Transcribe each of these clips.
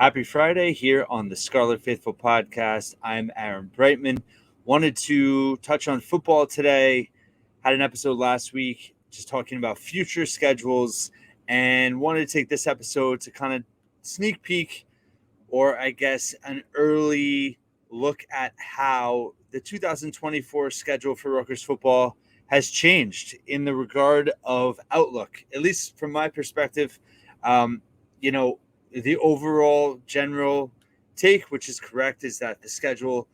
Happy Friday here on the Scarlet Faithful podcast. I'm Aaron Brightman. Wanted to touch on football today. Had an episode last week just talking about future schedules and wanted to take this episode to kind of sneak peek, or I guess an early look at how the 2024 schedule for Rutgers football has changed in the regard of outlook, at least from my perspective. Um, you know, the overall general take, which is correct, is that the schedule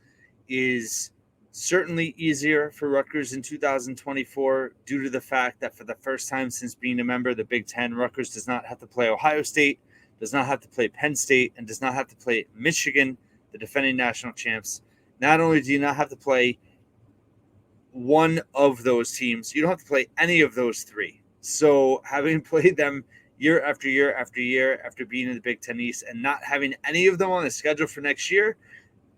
is certainly easier for Rutgers in 2024 due to the fact that for the first time since being a member of the Big Ten, Rutgers does not have to play Ohio State, does not have to play Penn State, and does not have to play Michigan, the defending national champs. Not only do you not have to play one of those teams, you don't have to play any of those three. So having played them year after year after year after being in the Big Ten East and not having any of them on the schedule for next year,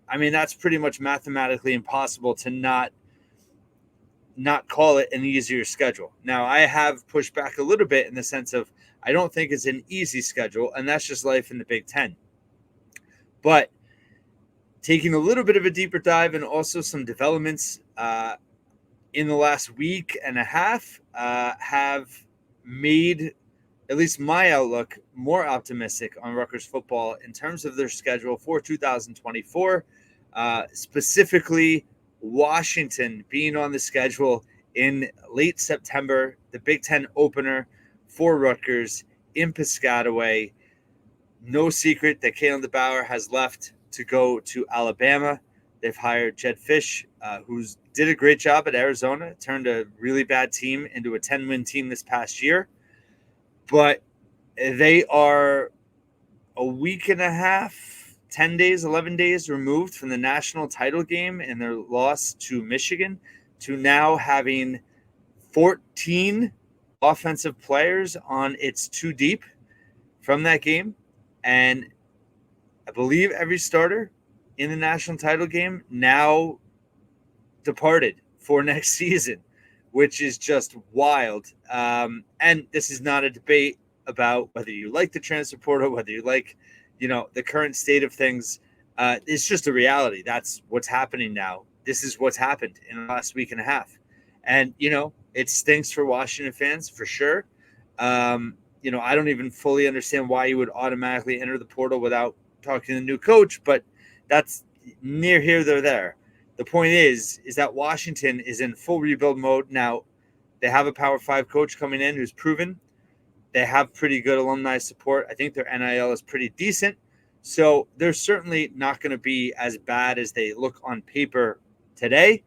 I mean, that's pretty much mathematically impossible to not call it an easier schedule. Now, I have pushed back a little bit in the sense of I don't think it's an easy schedule, and that's just life in the Big Ten. But taking a little bit of a deeper dive and also some developments in the last week and a half have made at least my outlook more optimistic on Rutgers football in terms of their schedule for 2024, specifically Washington being on the schedule in late September, the Big Ten opener for Rutgers in Piscataway. No secret that Kalen DeBauer has left to go to Alabama. They've hired Jed Fish, who did a great job at Arizona, turned a really bad team into a 10-win team this past year. But they are a week and a half, 10 days, 11 days removed from the national title game and their loss to Michigan, to now having 14 offensive players on its two deep from that game. And I believe every starter in the national title game now departed for next season, which is just wild. And this is not a debate about whether you like the transfer portal, whether you like, the current state of things. It's just a reality. That's what's happening now. This is what's happened in the last week and a half. And, it stinks for Washington fans for sure. I don't even fully understand why you would automatically enter the portal without talking to the new coach, but that's near here, they're there. The point is that Washington is in full rebuild mode. Now, they have a Power 5 coach coming in who's proven. They have pretty good alumni support. I think their NIL is pretty decent. So they're certainly not going to be as bad as they look on paper today,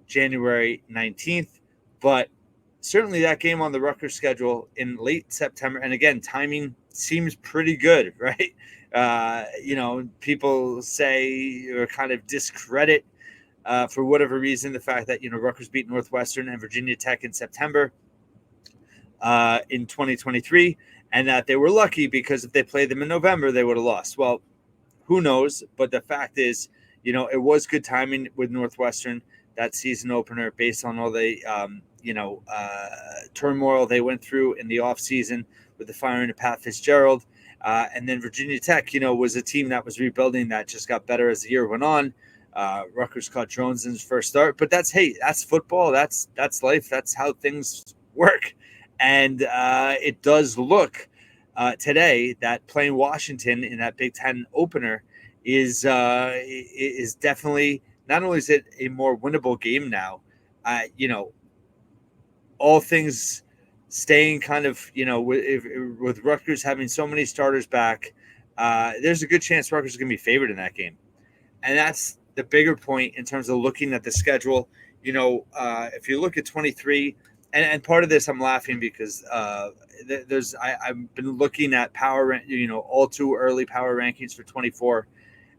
January 19th. But certainly that game on the Rutgers schedule in late September, and again, timing seems pretty good, right? People say or kind of discredit for whatever reason the fact that, Rutgers beat Northwestern and Virginia Tech in September in 2023, and that they were lucky because if they played them in November, they would have lost. Well, who knows? But the fact is, it was good timing with Northwestern, that season opener, based on all the turmoil they went through in the offseason with the firing of Pat Fitzgerald. And then Virginia Tech, was a team that was rebuilding that just got better as the year went on. Rutgers caught Jones in his first start. But that's football. That's life. That's how things work. And it does look today that playing Washington in that Big Ten opener is definitely, not only is it a more winnable game now, all things staying kind of, with Rutgers having so many starters back, there's a good chance Rutgers is going to be favored in that game. And that's the bigger point in terms of looking at the schedule. If you look at 23, and part of this I'm laughing because I've been looking at all too early power rankings for 24.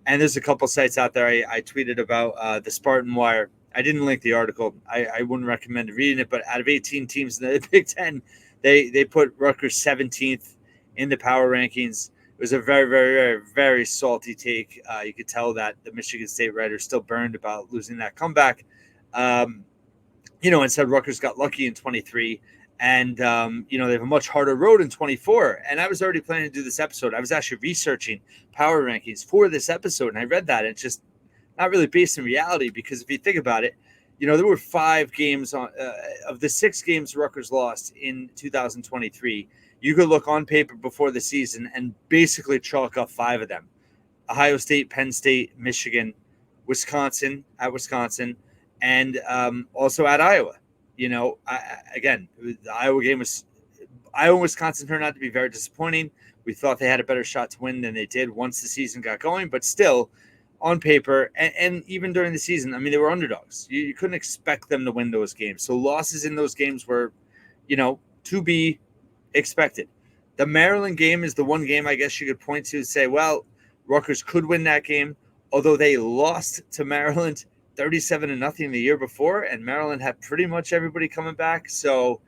And there's a couple sites out there I tweeted about the Spartan Wire. I didn't link the article. I wouldn't recommend reading it, but out of 18 teams in the Big Ten, they put Rutgers 17th in the power rankings. It was a very, very, very, very salty take. You could tell that the Michigan State writer still burned about losing that comeback. And said Rutgers got lucky in 23 And, they have a much harder road in 24. And I was already planning to do this episode. I was actually researching power rankings for this episode. And I read that. And it's just not really based in reality, because if you think about it, there were 5 games of the 6 games Rutgers lost in 2023. You could look on paper before the season and basically chalk up 5 of them: Ohio State, Penn State, Michigan, Wisconsin, and also at Iowa. Again, the Iowa game was Iowa and Wisconsin turned out to be very disappointing. We thought they had a better shot to win than they did once the season got going, but still, on paper and even during the season, I mean, they were underdogs. You couldn't expect them to win those games. So losses in those games were, to be expected. The Maryland game is the one game I guess you could point to and say, well, Rutgers could win that game, although they lost to Maryland 37-0 the year before, and Maryland had pretty much everybody coming back. So,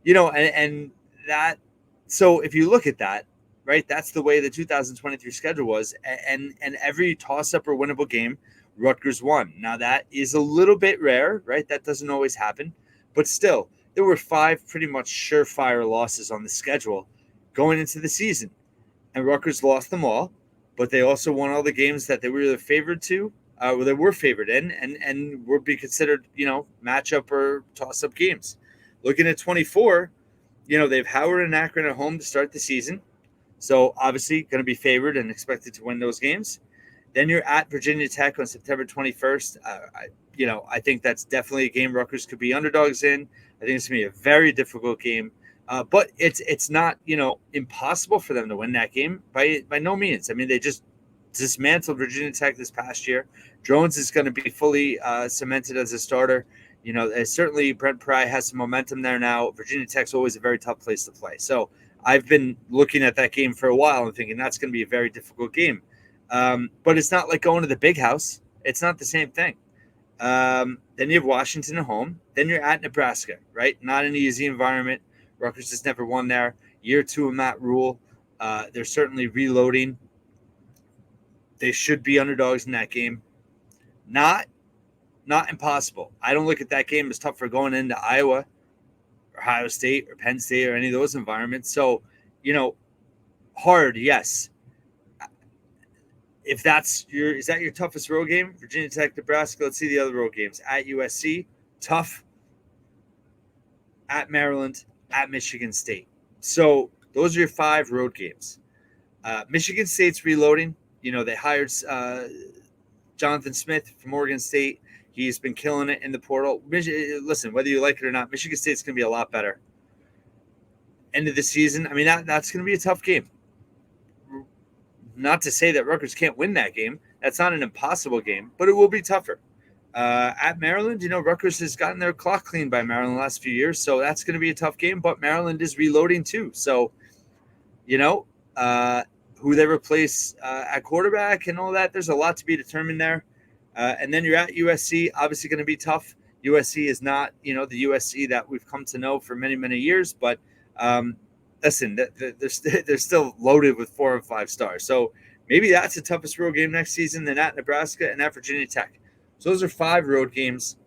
and that, so if you look at that, right, that's the way the 2023 schedule was, and every toss-up or winnable game, Rutgers won. Now, that is a little bit rare, right? That doesn't always happen, but still, there were 5 pretty much surefire losses on the schedule going into the season, and Rutgers lost them all, but they also won all the games that they were either favored to, where they were favored in, and would be considered, matchup or toss-up games. Looking at 24, they have Howard and Akron at home to start the season. So obviously going to be favored and expected to win those games. Then you're at Virginia Tech on September 21st. I think that's definitely a game Rutgers could be underdogs in. I think it's going to be a very difficult game. But it's not, impossible for them to win that game by no means. I mean, they just dismantled Virginia Tech this past year. Jones is going to be fully cemented as a starter. Certainly Brent Pry has some momentum there now. Virginia Tech's always a very tough place to play. So I've been looking at that game for a while and thinking that's going to be a very difficult game. But it's not like going to the big house. It's not the same thing. Then you have Washington at home. Then you're at Nebraska, right? Not an easy environment. Rutgers has never won there. Year 2 of Matt Rule. They're certainly reloading. They should be underdogs in that game. Not impossible. I don't look at that game as tough for going into Iowa, Ohio State, or Penn State, or any of those environments. So, hard, yes. If is that your toughest road game? Virginia Tech, Nebraska. Let's see the other road games. At USC, tough. At Maryland, at Michigan State. So those are your 5 road games. Michigan State's reloading. They hired Jonathan Smith from Oregon State. He's been killing it in the portal. Listen, whether you like it or not, Michigan State's going to be a lot better. End of the season, I mean, that's going to be a tough game. Not to say that Rutgers can't win that game. That's not an impossible game, but it will be tougher. At Maryland, Rutgers has gotten their clock cleaned by Maryland the last few years, so that's going to be a tough game, but Maryland is reloading too. So, who they replace at quarterback and all that, there's a lot to be determined there. And then you're at USC, obviously going to be tough. USC is not, the USC that we've come to know for many, many years, but listen, they're still loaded with 4 and 5 stars. So maybe that's the toughest road game next season than at Nebraska and at Virginia Tech. So those are 5 road games.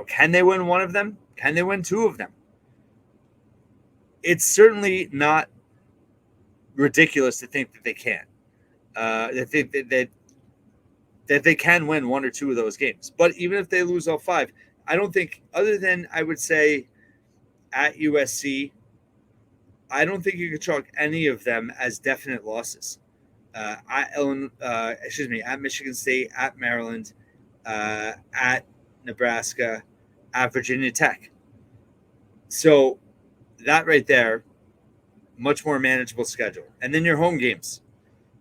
Can they win one of them? Can they win 2 of them? It's certainly not ridiculous to think that they can. That they can win 1 or 2 of those games. But even if they lose all 5, I don't think, other than I would say at USC, I don't think you could chalk any of them as definite losses. At Michigan State, at Maryland, at Nebraska, at Virginia Tech. So that right there, much more manageable schedule. And then your home games.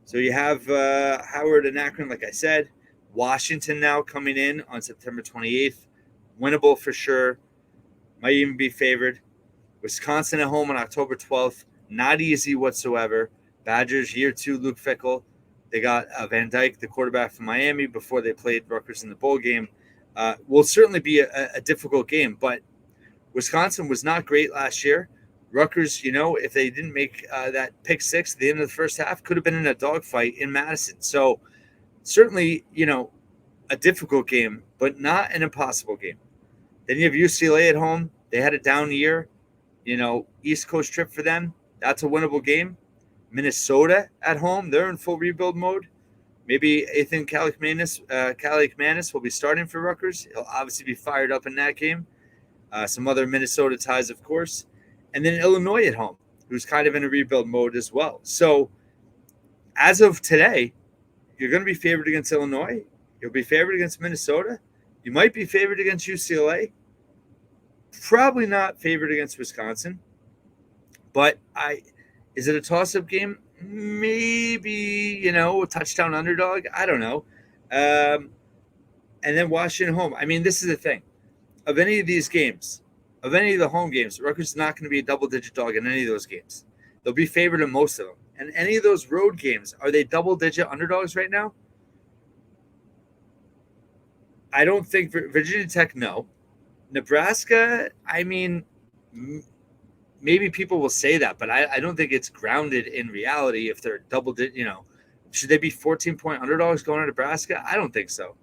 So you have Howard and Akron, like I said. Washington now coming in on September 28th. Winnable for sure. Might even be favored. Wisconsin at home on October 12th. Not easy whatsoever. Badgers, year 2, Luke Fickell. They got Van Dyke, the quarterback from Miami, before they played Rutgers in the bowl game. Will certainly be a difficult game, but Wisconsin was not great last year. Rutgers, if they didn't make that pick 6 at the end of the first half, could have been in a dogfight in Madison. So certainly, a difficult game, but not an impossible game. Then you have UCLA at home. They had a down year. East Coast trip for them. That's a winnable game. Minnesota at home, they're in full rebuild mode. Maybe Ethan Kalikmanis will be starting for Rutgers. He'll obviously be fired up in that game. Some other Minnesota ties, of course. And then Illinois at home, who's kind of in a rebuild mode as well. So as of today, you're going to be favored against Illinois. You'll be favored against Minnesota. You might be favored against UCLA. Probably not favored against Wisconsin. But is it a toss-up game? Maybe, a touchdown underdog. I don't know. And then Washington home. I mean, this is the thing. Of any of these games, of any of the home games, Rutgers is not going to be a double-digit dog in any of those games. They'll be favored in most of them. And any of those road games, are they double-digit underdogs right now? I don't think Virginia Tech, no. Nebraska, I mean, maybe people will say that, but I don't think it's grounded in reality if they're double-digit, Should they be 14-point underdogs going to Nebraska? I don't think so.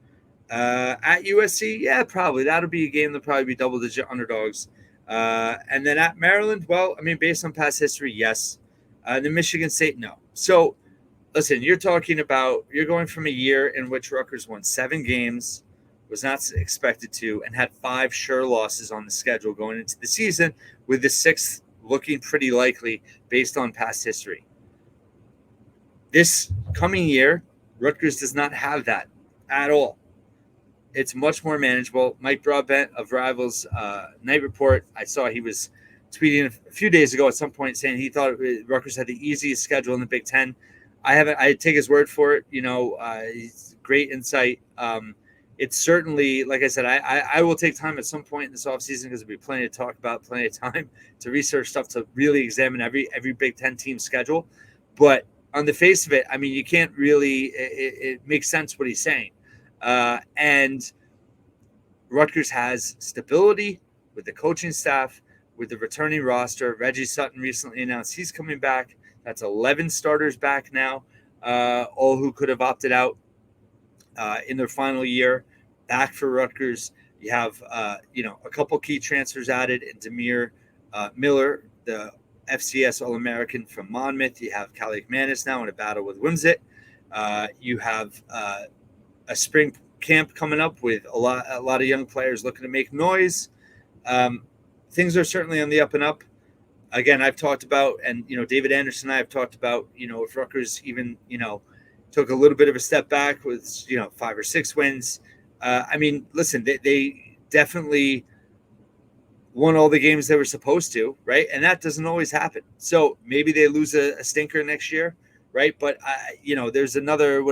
At USC, yeah, probably. That'll be a game that'll probably be double-digit underdogs. And then at Maryland, well, I mean, based on past history, yes. The Michigan State, no. So, listen, you're going from a year in which Rutgers won 7 games, was not expected to, and had 5 sure losses on the schedule going into the season, with the 6th looking pretty likely based on past history. This coming year, Rutgers does not have that at all. It's much more manageable. Mike Broadbent of Rivals Night Report, I saw he was tweeting a few days ago at some point saying he thought Rutgers had the easiest schedule in the Big Ten. I take his word for it. He's great insight. It's certainly, like I said, I will take time at some point in this offseason because there'll be plenty to talk about, plenty of time to research stuff, to really examine every Big Ten team schedule. But on the face of it, I mean, you can't really, it makes sense what he's saying. And Rutgers has stability with the coaching staff, with the returning roster. Reggie Sutton recently announced he's coming back. That's 11 starters back now, all who could have opted out in their final year, back for Rutgers. You have, a couple key transfers added in Demir Miller, the FCS All-American from Monmouth. You have Kalikmanis now in a battle with Wimsatt. You have a spring camp coming up with a lot of young players looking to make noise. Things are certainly on the up and up. Again, I've talked about, and David Anderson and I have talked about, if Rutgers even took a little bit of a step back with 5 or 6 wins. I mean, listen, they definitely won all the games they were supposed to, right? And that doesn't always happen. So maybe they lose a stinker next year, right? But there's another,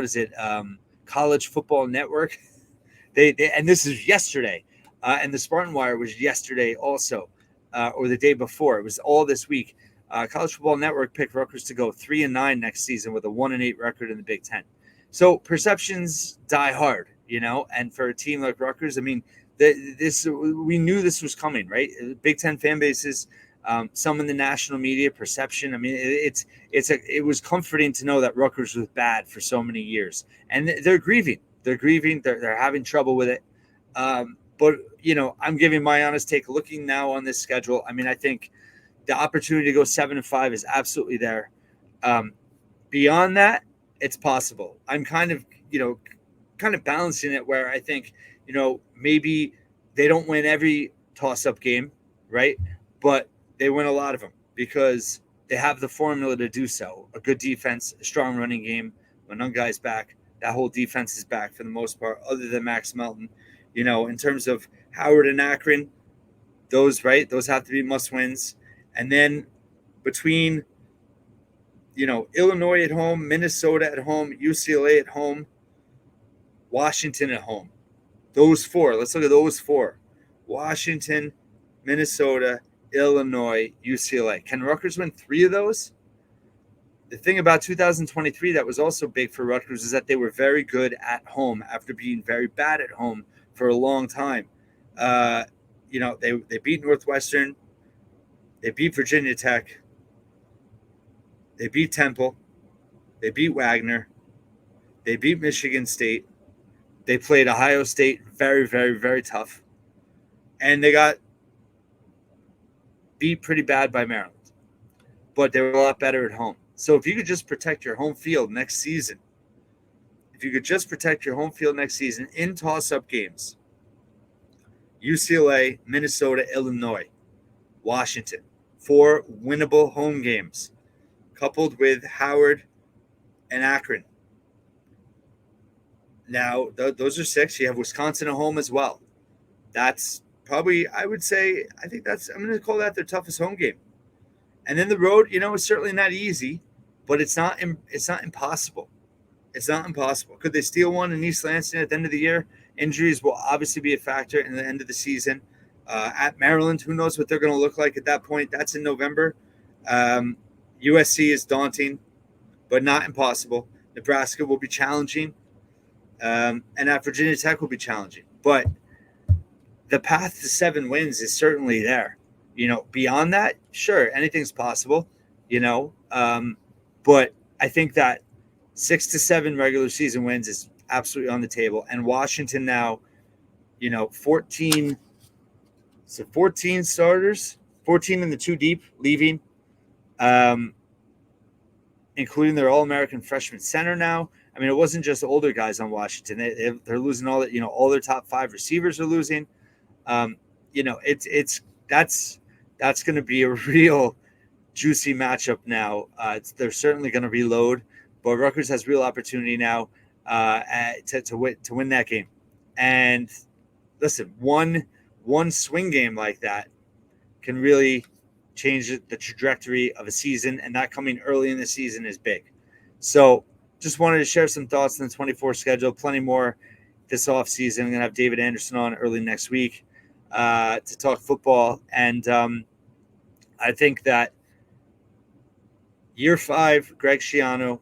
College Football Network. They and this is yesterday, and the Spartan Wire was yesterday also, or the day before. It was all this week. College Football Network picked Rutgers to go 3-9 next season with a 1-8 record in the Big Ten. So perceptions die hard, and for a team like Rutgers, I mean, we knew this was coming, right? Big Ten fan bases, some in the national media, perception. I mean, it was comforting to know that Rutgers was bad for so many years, and they're grieving. They're having trouble with it. But I'm giving my honest take. Looking now on this schedule, I mean, I think the opportunity to go 7-5 is absolutely there. Beyond that, it's possible. I'm kind of balancing it where I think, maybe they don't win every toss-up game, right? But they win a lot of them because they have the formula to do so. A good defense, a strong running game. When Nungai's back, that whole defense is back for the most part, other than Max Melton. In terms of Howard and Akron, those have to be must-wins. And then between, Illinois at home, Minnesota at home, UCLA at home, Washington at home. Those 4. Let's look at those 4. Washington, Minnesota, Illinois, UCLA. Can Rutgers win 3 of those? The thing about 2023 that was also big for Rutgers is that they were very good at home after being very bad at home for a long time. They beat Northwestern. They beat Virginia Tech. They beat Temple. They beat Wagner. They beat Michigan State. They played Ohio State very, very, very tough. And they got beat pretty bad by Maryland, but they were a lot better at home. So if you could just protect your home field next season, in toss-up games, UCLA, Minnesota, Illinois, Washington, 4 winnable home games, coupled with Howard and Akron. Now, those are 6. You have Wisconsin at home as well. That's probably, I would say, I'm going to call that their toughest home game. And then the road, is certainly not easy, but it's not impossible. It's not impossible. Could they steal one in East Lansing at the end of the year? Injuries will obviously be a factor in the end of the season. At Maryland, who knows what they're going to look like at that point? That's in November. USC is daunting, but not impossible. Nebraska will be challenging. And at Virginia Tech will be challenging. But the path to 7 wins is certainly there. Beyond that, sure, anything's possible, but I think that 6 to 7 regular season wins is absolutely on the table. And Washington now, 14 starters, 14 in the 2 deep leaving, including their All-American freshman center now. I mean, it wasn't just older guys on Washington. They're losing all that, all their top 5 receivers are losing. That's going to be a real juicy matchup now. They're certainly going to reload, but Rutgers has real opportunity now to win that game. And listen, one swing game like that can really change the trajectory of a season, and that coming early in the season is big. So just wanted to share some thoughts on the 24 schedule. Plenty more this offseason. I'm going to have David Anderson on early next week to talk football. And I think that year 5, Greg Schiano,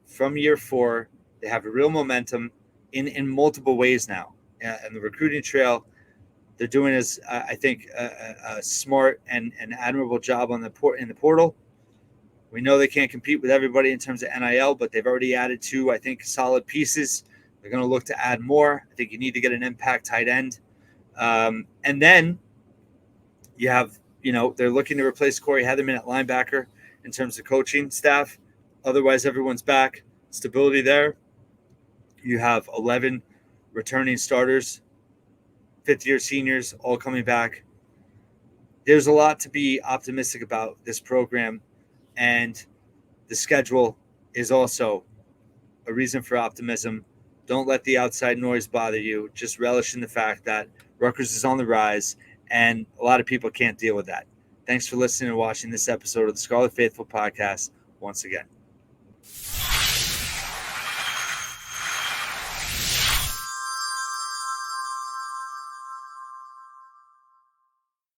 from year 4, they have a real momentum in multiple ways now. And the recruiting trail, they're doing I think, a smart and admirable job in the portal. We know they can't compete with everybody in terms of NIL, but they've already added 2, I think, solid pieces. They're going to look to add more. I think you need to get an impact tight end. And then you have, they're looking to replace Corey Heatherman at linebacker in terms of coaching staff. Otherwise, everyone's back. Stability there. You have 11 returning starters, fifth-year seniors, all coming back. There's a lot to be optimistic about this program, and the schedule is also a reason for optimism. Don't let the outside noise bother you. Just relish in the fact that Rutgers is on the rise, and a lot of people can't deal with that. Thanks for listening and watching this episode of the Scarlet Faithful podcast once again.